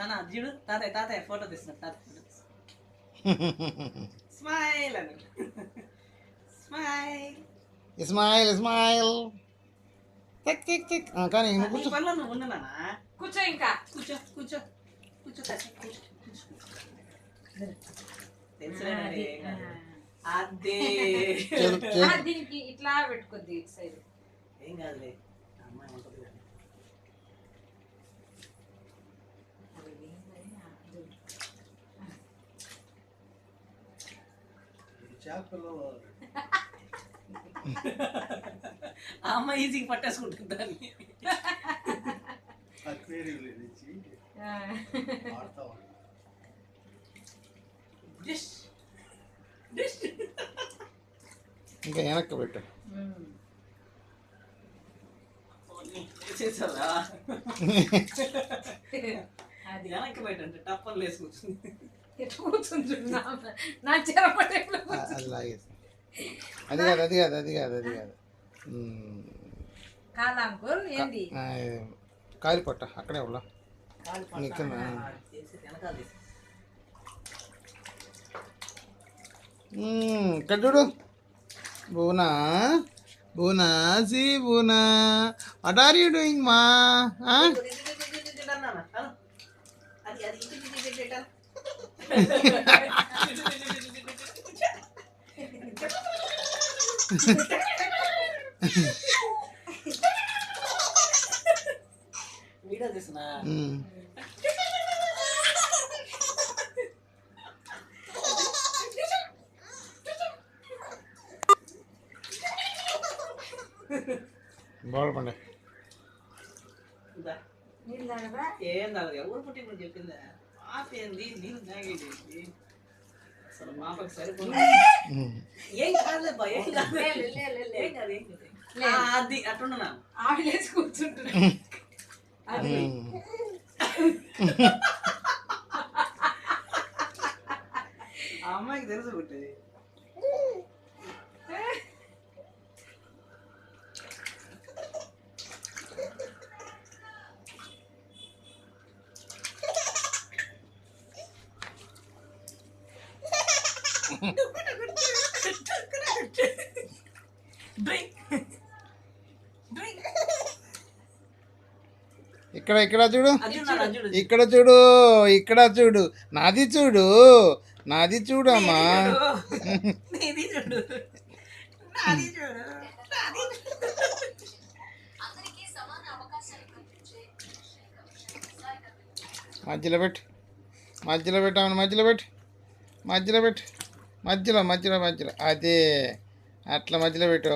నాన్న చూడు తాతయ్య తాతయ్య ఫోటో తీస్తున్నారు తాతయ్య స్మైల్ అని smile smile smile tick tick tick కానీ నువ్వు కూర్చో పనిలో నువ్వు ఉండు నాన్న కూర్చో ఇంకా కూర్చో కూర్చో కూర్చో తాతయ్య కూర్చో తెలుసులేనండి అదే దీనికి ఇట్లా పెట్టుకోద్ది ఇటు సైడ్ ఏం కాదులే అమ్మాయి ఉంటుంది కానీ ఆ అమ్మాయి ఈజీగా పట్టేసుకుంటుంది దాన్ని డిష్ డిష్ ఇంకా వెనక్కి పెట్టు చేసావా అది వెనక్కి పెట్టండి టప్పని లేసి కూర్చుంది ఎట్లా కూర్చుంటు నా చెరపటే అది లాగేసి అది కాదు అది కాదు అది కాదు అది కాదు కాదా అంకుల్ ఏంది కాయలు పట్ట అక్కడే ఉన్నా ఇక్కడ చూడు బూనా బూనా సి బూనా వాట్ ఆర్ యూ డూయింగ్ మా వీడియో తీస్తున్నా బాగా పండే ఏం తాగదు ఎవరు పుట్టి నువ్వు చెప్పిందా ఆపేంది నేను తాగేది అసలు మాపకి సరిపోయింది ఏం కాదులే బా ఏం కాదు ఏం కాదు ఏం కాదు అది అట్టున్నా ఆవిలేసి కూర్చుంటున్నా ఆ అమ్మాయికి తెలుసు పుట్టి ఇక్కడ ఇక్కడ చూడు ఇక్కడ చూడు ఇక్కడ చూడు నాది చూడు నాది చూడు అమ్మా మధ్యలో పెట్టు మధ్యలో పెట్టామని మధ్యలో పెట్టు మధ్యలో పెట్టు మధ్యలో మధ్యలో మధ్యలో అదే అట్లా మధ్యలో పెట్టు